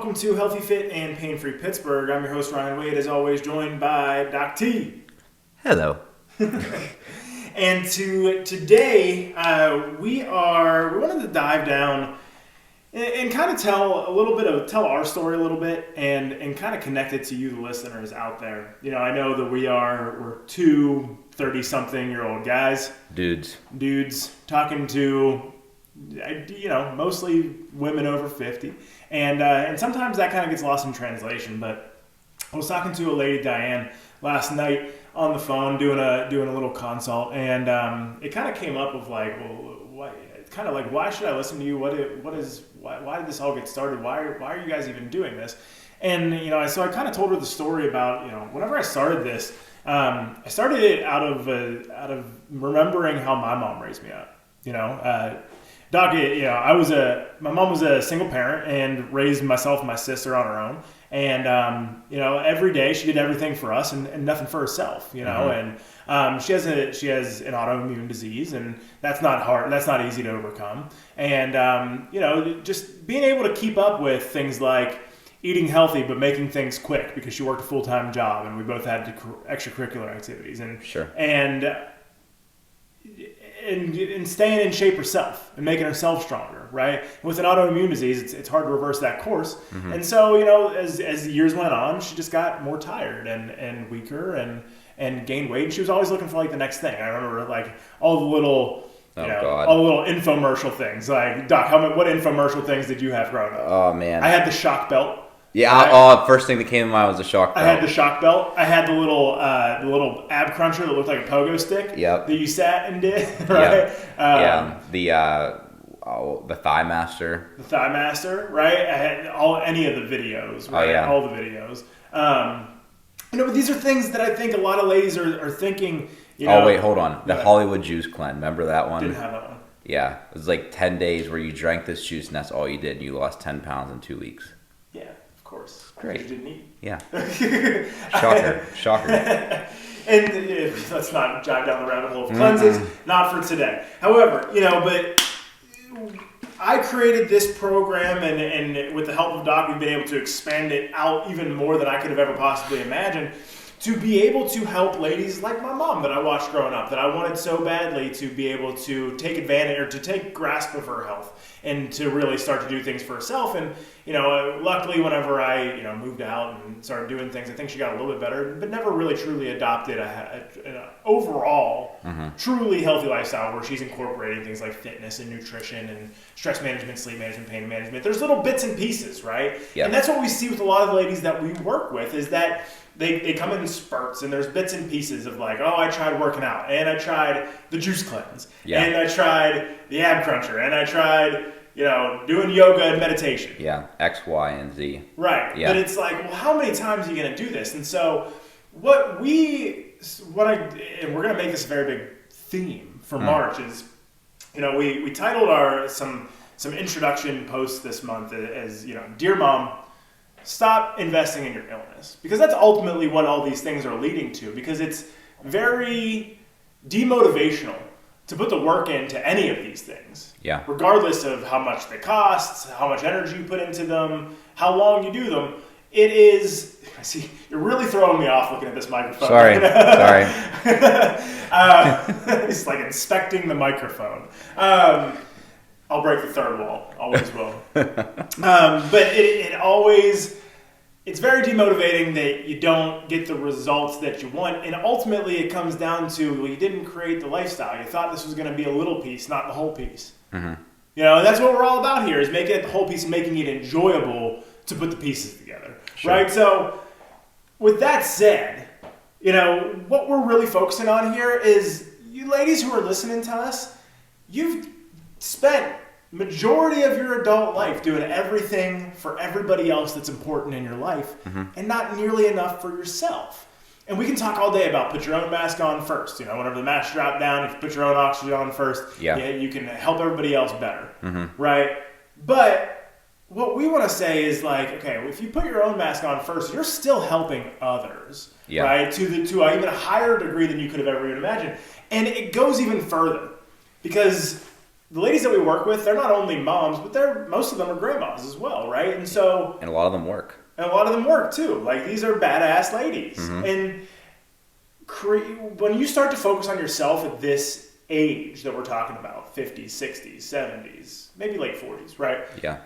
welcome to Healthy, Fit, and Pain Free Pittsburgh. I'm your host, Ryan Wade, as always, joined by Doc T. Hello. And today, we wanted to dive down and kind of tell our story a little bit and kind of connect it to you, the listeners out there. You know, I know that we're two 30-something-year-old guys. Dudes talking to, mostly women over 50. And sometimes that kind of gets lost in translation. But I was talking to a lady, Diane, last night on the phone doing a little consult, and it kind of came up of like, well, why should I listen to you? Why did this all get started? Why are you guys even doing this? And so I kind of told her the story about whenever I started this, I started it out of remembering how my mom raised me up. Doc, my mom was a single parent and raised myself and my sister on her own. And, every day she did everything for us and nothing for herself, mm-hmm. And she has an autoimmune disease, and that's not hard. That's not easy to overcome. And, just being able to keep up with things like eating healthy, but making things quick because she worked a full-time job and we both had extracurricular activities. And, sure. And staying in shape herself and making herself stronger, right? And with an autoimmune disease, it's hard to reverse that course. Mm-hmm. And so, as the years went on, she just got more tired and weaker and gained weight. And she was always looking for like the next thing. I remember like all the little, all the little infomercial things. Like, Doc, what infomercial things did you have growing up? Oh man, I had the shock belt. Yeah, first thing that came to mind was the shock belt. I had the shock belt. I had the little ab cruncher that looked like a pogo stick. Yep. That you sat and did, right? Yep. The Thigh Master. The Thigh Master, right? I had any of the videos, right? Oh, yeah. All the videos. But these are things that I think a lot of ladies are thinking. Oh wait, hold on. The Hollywood Juice Cleanse. Remember that one? Didn't have that one. Yeah, it was like 10 days where you drank this juice and that's all you did. And you lost 10 pounds in 2 weeks. Yeah. Of course. Great. You didn't eat. Yeah. Shocker. And let's not dive down the rabbit hole of cleanses. Mm-hmm. Not for today. However, but I created this program, and with the help of Doc, we've been able to expand it out even more than I could have ever possibly imagined, to be able to help ladies like my mom that I watched growing up, that I wanted so badly to be able to take advantage or to take grasp of her health and to really start to do things for herself. And, luckily whenever I, moved out and started doing things, I think she got a little bit better, but never really truly adopted an overall truly healthy lifestyle where she's incorporating things like fitness and nutrition and stress management, sleep management, pain management. There's little bits and pieces, right? Yep. And that's what we see with a lot of the ladies that we work with, is that they come in spurts, and there's bits and pieces of like, oh, I tried working out, and I tried the juice cleanse, and I tried the ab cruncher, and I tried, doing yoga and meditation. Yeah, X, Y, and Z. Right. Yeah. But it's like, well, how many times are you going to do this? And so and we're going to make this a very big theme for March is, we titled some introduction posts this month as, Dear Mom, stop investing in your illness, because that's ultimately what all these things are leading to, because it's very demotivational to put the work into any of these things, regardless of how much they cost, how much energy you put into them, how long you do them. It is, see, you're really throwing me off looking at this microphone. Sorry. It's like inspecting the microphone. I'll break the third wall. Always will. But it always, it's very demotivating that you don't get the results that you want. And ultimately it comes down to, well, you didn't create the lifestyle. You thought this was going to be a little piece, not the whole piece. Mm-hmm. And that's what we're all about here, is making it the whole piece and making it enjoyable to put the pieces together. Sure. Right? So with that said, what we're really focusing on here is you ladies who are listening to us, you've spent majority of your adult life doing everything for everybody else that's important in your life, and not nearly enough for yourself. And we can talk all day about put your own mask on first. Whenever the masks drop down, if you put your own oxygen on first, you can help everybody else better, right? But what we want to say is like, okay, if you put your own mask on first, you're still helping others, right? To even a higher degree than you could have ever even imagined. And it goes even further, because the ladies that we work with, they're not only moms, but most of them are grandmas as well, right? And so, and a lot of them work. And a lot of them work too. Like, these are badass ladies. Mm-hmm. And when you start to focus on yourself at this age that we're talking about, 50s, 60s, 70s, maybe late 40s, right? Yeah.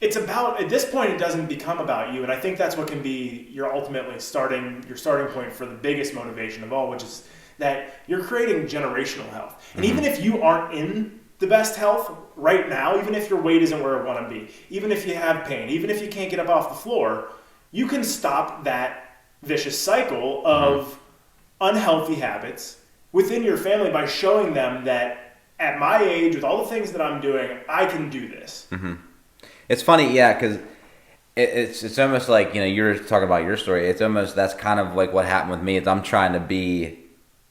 It's about, at this point, it doesn't become about you. And I think that's what can be your starting point for the biggest motivation of all, which is that you're creating generational health. And even if you aren't in the best health right now, even if your weight isn't where it want to be, even if you have pain, even if you can't get up off the floor, you can stop that vicious cycle of unhealthy habits within your family by showing them that at my age, with all the things that I'm doing, I can do this. Mm-hmm. It's funny, yeah, because it's almost like, you're talking about your story. It's almost, that's kind of like what happened with me, is I'm trying to be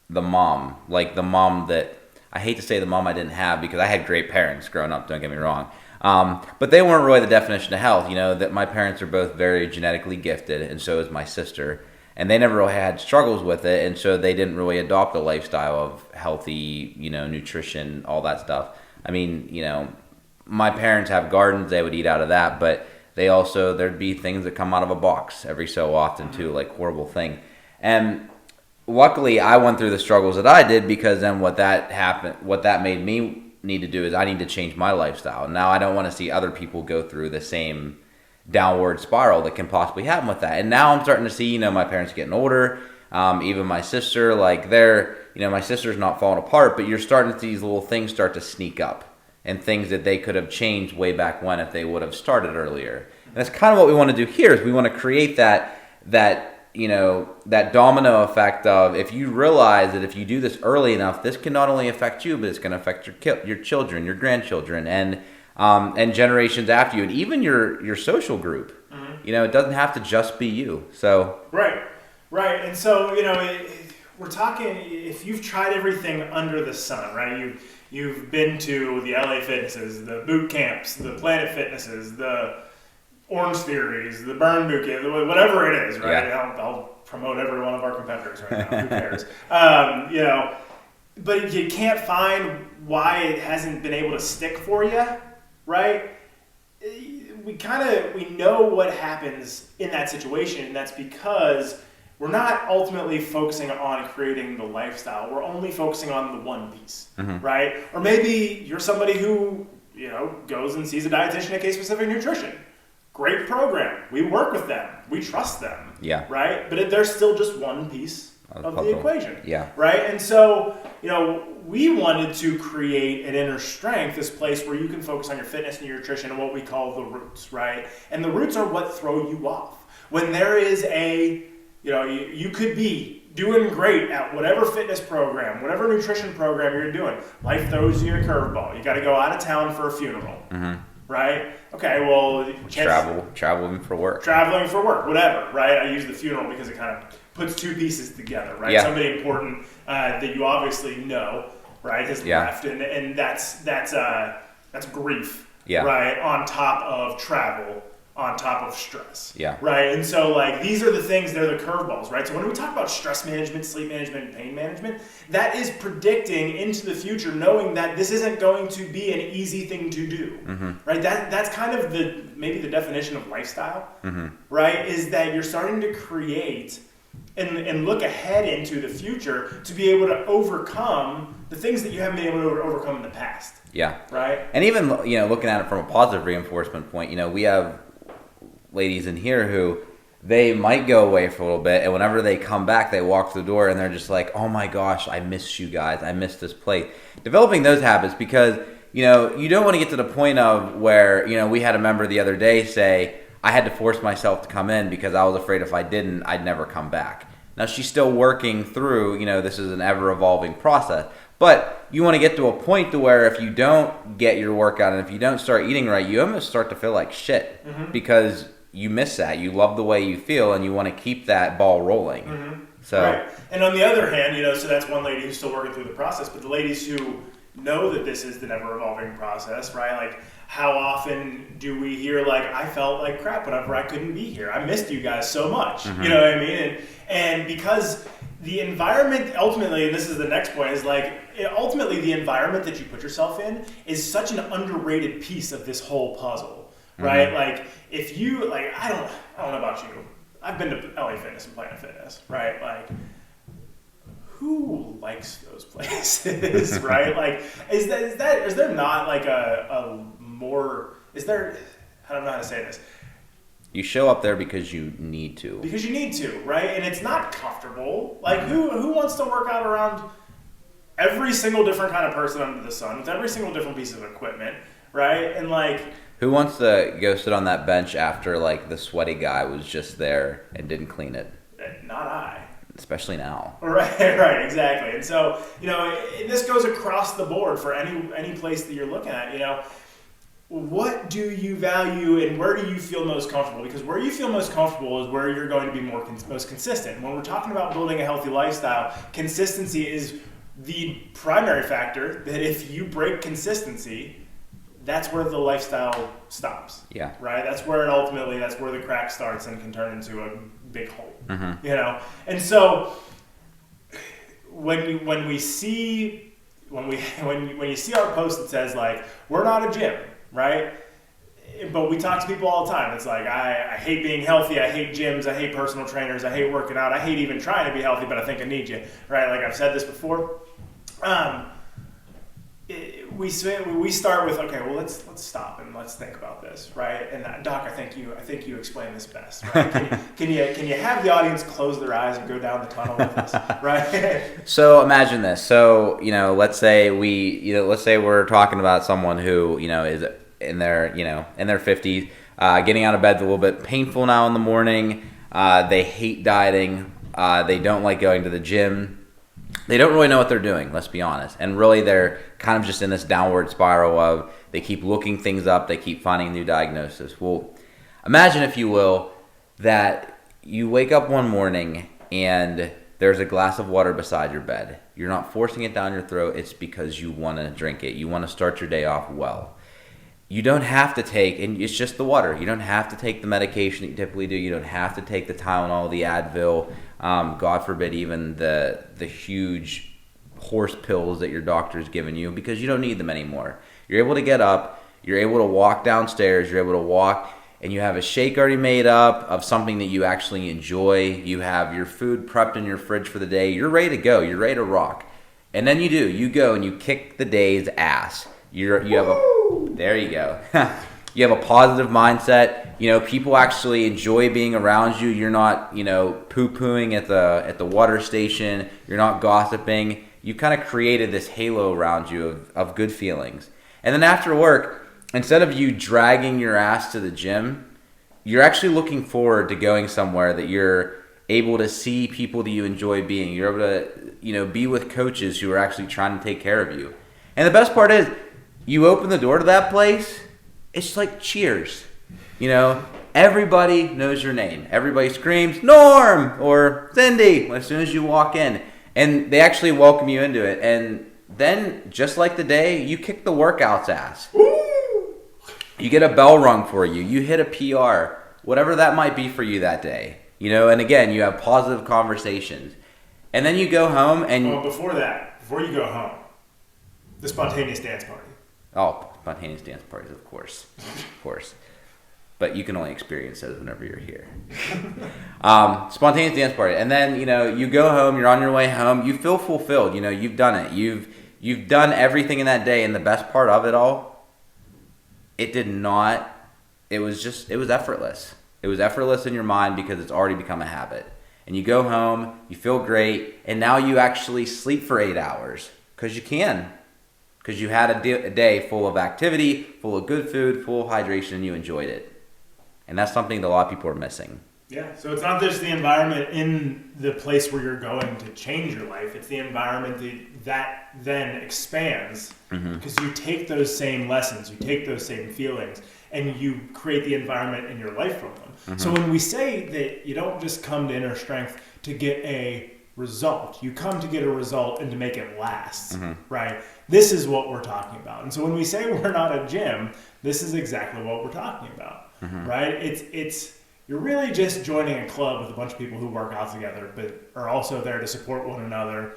the mom, like the mom that, I hate to say the mom I didn't have, because I had great parents growing up, don't get me wrong. But they weren't really the definition of health, that my parents are both very genetically gifted, and so is my sister. And they never really had struggles with it, and so they didn't really adopt a lifestyle of healthy, nutrition, all that stuff. I mean, my parents have gardens, they would eat out of that, but there'd be things that come out of a box every so often too, like horrible thing. And luckily I went through the struggles that I did, because then what that made me need to do is I need to change my lifestyle. Now I don't want to see other people go through the same downward spiral that can possibly happen with that. And now I'm starting to see, my parents getting older, even my sister, like my sister's not falling apart, but you're starting to see these little things start to sneak up, and things that they could have changed way back when if they would have started earlier. And that's kind of what we want to do here, is we want to create that domino effect of, if you realize that if you do this early enough, this can not only affect you, but it's going to affect your children, your grandchildren, and generations after you, and even your social group. Mm-hmm. It doesn't have to just be you. So right. And so we're talking, if you've tried everything under the sun, right? You've been to the LA Fitnesses, the boot camps, the Planet Fitnesses, the Orange Theories, the Burn Boot Camp, whatever it is, right? Yeah. I'll promote every one of our competitors right now. Who cares? But you can't find why it hasn't been able to stick for you, right? We know what happens in that situation, and that's because we're not ultimately focusing on creating the lifestyle. We're only focusing on the one piece, right? Or maybe you're somebody who, goes and sees a dietitian at Case-Specific Nutrition. Great program. We work with them. We trust them. Yeah. Right? But they're still just one piece of the equation. Yeah. Right? And so, we wanted to create an inner strength, this place where you can focus on your fitness and your nutrition and what we call the roots, right? And the roots are what throw you off. When there is you could be doing great at whatever fitness program, whatever nutrition program you're doing. Life throws you a curveball. You got to go out of town for a funeral, right? Okay, well, traveling for work, whatever, right? I use the funeral because it kind of puts two pieces together, right? Yeah. Somebody important that you obviously know, right, has left, and that's grief, right? On top of travel. On top of stress. Yeah. Right? And so, these are the things, they're the curveballs, right? So when we talk about stress management, sleep management, and pain management, that is predicting into the future, knowing that this isn't going to be an easy thing to do, right? That's kind of maybe the definition of lifestyle, right? Is that you're starting to create and look ahead into the future to be able to overcome the things that you haven't been able to overcome in the past. Yeah. Right? And even, looking at it from a positive reinforcement point, we have ladies in here who they might go away for a little bit, and whenever they come back, they walk through the door and they're just like, oh my gosh, I miss you guys. I miss this place. Developing those habits, because, you don't want to get to the point of where, we had a member the other day say, I had to force myself to come in because I was afraid if I didn't, I'd never come back. Now, she's still working through, this is an ever-evolving process. But you want to get to a point to where if you don't get your workout and if you don't start eating right, you almost start to feel like shit because you miss that. You love the way you feel, and you want to keep that ball rolling. So, right. And on the other hand, so that's one lady who's still working through the process. But the ladies who know that this is the never-evolving process, right? How often do we hear, I felt like crap whenever I couldn't be here. I missed you guys so much. You know what I mean? And because the environment ultimately, and this is the next point, is like ultimately the environment that you put yourself in is such an underrated piece of this whole puzzle, right? Like if you like, I don't know about you. I've been to LA Fitness and Planet Fitness, right? Like, who likes those places, right? Like, is there not like a more, is there, I don't know how to say this. You show up there because you need to. Because you need to, right? And it's not comfortable. Like, who wants to work out around every single different kind of person under the sun with every single different piece of equipment, right? And like, who wants to go sit on that bench after like the sweaty guy was just there and didn't clean it? Not I. Especially now. Right, exactly. And so, you know, this goes across the board for any place that you're looking at, you know. What do you value and where do you feel most comfortable? Because where you feel most comfortable is where you're going to be most consistent. When we're talking about building a healthy lifestyle, consistency is the primary factor that if you break consistency, that's where the lifestyle stops. Yeah. Right? That's where the crack starts and can turn into a big hole. You know? And so when you see our post that says like, we're not a gym, right? But we talk to people all the time. It's like, I hate being healthy. I hate gyms. I hate personal trainers. I hate working out. I hate even trying to be healthy, but I think I need you, right? Like I've said this before. We start with, okay, well, let's stop and let's think about this, right? And Doc, I think you explain this best, right? Can you have the audience close their eyes and go down the tunnel with us, right? So imagine this. So, you know, let's say we're talking about someone who, you know, is in their 50s, getting out of bed a little bit painful now in the morning. They hate dieting. They don't like going to the gym. They don't really know what they're doing, let's be honest. And really they're kind of just in this downward spiral of they keep looking things up, they keep finding new diagnosis. Well, imagine, if you will, that you wake up one morning and there's a glass of water beside your bed. You're not forcing it down your throat, it's because you want to drink it. You want to start your day off well. You don't have to take, and it's just the water. You don't have to take the medication that you typically do. You don't have to take the Tylenol, the Advil, God forbid even the huge horse pills that your doctor's given you, because you don't need them anymore. You're able to get up, you're able to walk downstairs, you're able to walk, and you have a shake already made up of something that you actually enjoy. You have your food prepped in your fridge for the day. You're ready to go. You're ready to rock. And then you go and you kick the day's ass. There you go. You have a positive mindset. You know, people actually enjoy being around you. You're not, you know, poo-pooing at the water station. You're not gossiping. You kind of created this halo around you of good feelings. And then after work, instead of you dragging your ass to the gym, you're actually looking forward to going somewhere that you're able to see people that you enjoy being. You're able to, you know, be with coaches who are actually trying to take care of you. And the best part is, you open the door to that place, it's like Cheers. You know, everybody knows your name. Everybody screams, Norm, or Cindy, as soon as you walk in. And they actually welcome you into it. And then, just like the day, you kick the workout's ass. Woo! You get a bell rung for you. You hit a PR, whatever that might be for you that day. You know, and again, you have positive conversations. And then you go home and... Well, before you go home, the spontaneous dance party. Oh, spontaneous dance parties, of course. Of course. But you can only experience those whenever you're here. Spontaneous dance party. And then, you know, you go home, you're on your way home, you feel fulfilled. You know, you've done it. You've done everything in that day. And the best part of it all, it was effortless. It was effortless in your mind because it's already become a habit. And you go home, you feel great, and now you actually sleep for 8 hours because you can. Because you had a day full of activity, full of good food, full of hydration, and you enjoyed it. And that's something that a lot of people are missing. Yeah, so it's not just the environment in the place where you're going to change your life. It's the environment that then expands because you take those same lessons, you take those same feelings, and you create the environment in your life from them. So when we say that you don't just come to Inner Strength to get a result, you come to get a result and to make it last, right? This is what we're talking about. And so when we say we're not a gym, this is exactly what we're talking about, right? you're really just joining a club with a bunch of people who work out together, but are also there to support one another,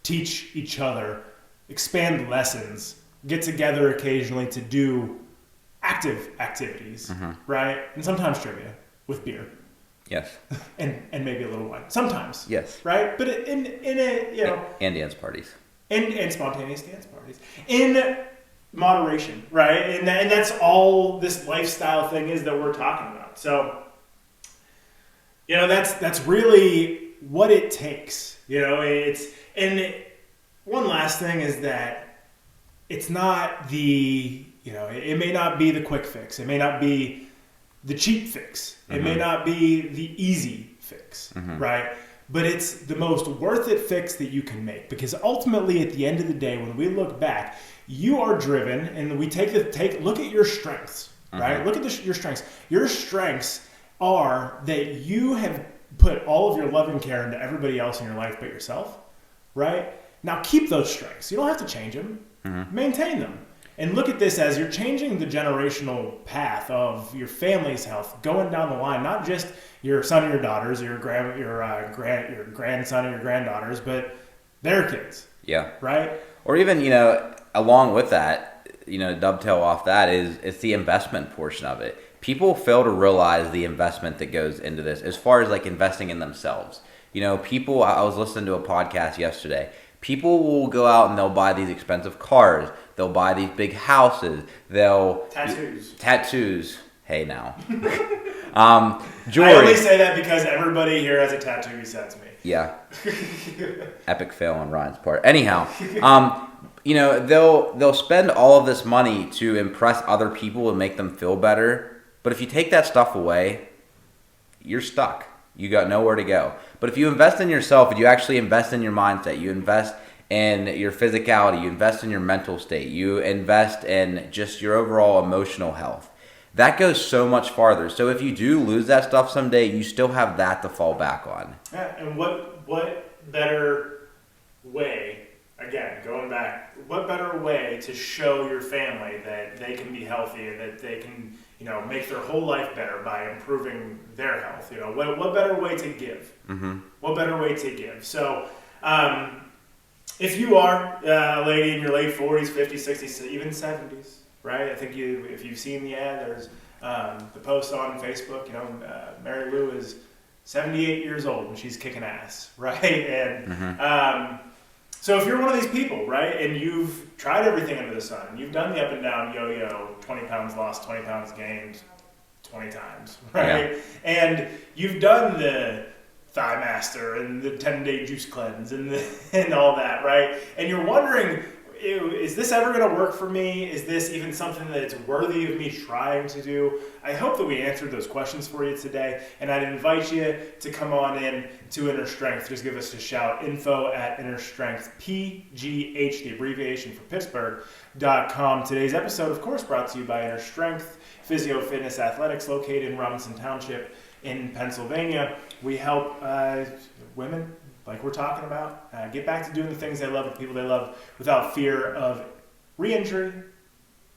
teach each other, expand lessons, get together occasionally to do active activities, right? And sometimes trivia with beer. Yes. and maybe a little wine. Sometimes. Yes. Right? But in a, And dance parties. And spontaneous dance parties. In moderation, right? And that's all this lifestyle thing is that we're talking about. So, that's really what it takes. One last thing is that it's not it may not be the quick fix. It may not be the cheap fix. It may not be the easy fix, right? But it's the most worth it fix that you can make, because ultimately at the end of the day, when we look back, you are driven, and we look at your strengths, right? Look at your strengths. Your strengths are that you have put all of your love and care into everybody else in your life but yourself, right? Now keep those strengths. You don't have to change them. Maintain them. And look at this as you're changing the generational path of your family's health, going down the line, not just your son or your daughters, or your grandson or your granddaughters, but their kids. Yeah. Right? Or even, along with that, dovetail off that it's the investment portion of it. People fail to realize the investment that goes into this as far as like investing in themselves. I was listening to a podcast yesterday. People will go out and they'll buy these expensive cars. They'll buy these big houses. Tattoos. Hey, now. Jewelry. I only say that because everybody here has a tattoo besides me. Yeah. Epic fail on Ryan's part. Anyhow, they'll spend all of this money to impress other people and make them feel better. But if you take that stuff away, you're stuck. You got nowhere to go. But if you invest in yourself, and you actually invest in your mindset, you invest in your physicality, you invest in your mental state, you invest in just your overall emotional health, that goes so much farther. So if you do lose that stuff someday, you still have that to fall back on. Yeah, and what better way, again, going back, what better way to show your family that they can be healthy and that they can make their whole life better by improving their health? What better way to give? What better way to give? So, if you are a lady in your late 40s, 50s, 60s, even 70s, right? I think if you've seen the ad, there's the post on Facebook. Mary Lou is 78 years old and she's kicking ass, right? And so if you're one of these people, right, and you've tried everything under the sun, you've done the up and down yo-yo, 20 pounds lost, 20 pounds gained 20 times, right? Yeah. And you've done the Thigh Master and the 10-day juice cleanse and all that, right? And you're wondering, is this ever going to work for me? Is this even something that's worthy of me trying to do? I hope that we answered those questions for you today, and I'd invite you to come on in to Inner Strength. Just give us a shout, info@innerstrength, PGH, the abbreviation for Pittsburgh.com. Today's episode, of course, brought to you by Inner Strength, Physio Fitness Athletics, located in Robinson Township in Pennsylvania. We help women, like we're talking about, get back to doing the things they love with people they love without fear of re-injury,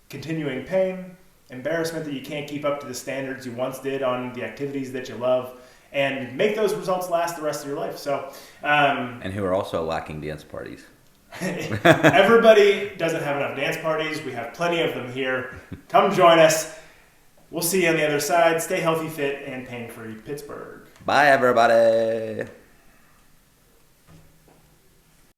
continuing pain, embarrassment that you can't keep up to the standards you once did on the activities that you love, and make those results last the rest of your life. So, and who are also lacking dance parties. Everybody doesn't have enough dance parties. We have plenty of them here. Come join us. We'll see you on the other side. Stay healthy, fit, and pain-free, Pittsburgh. Bye, everybody.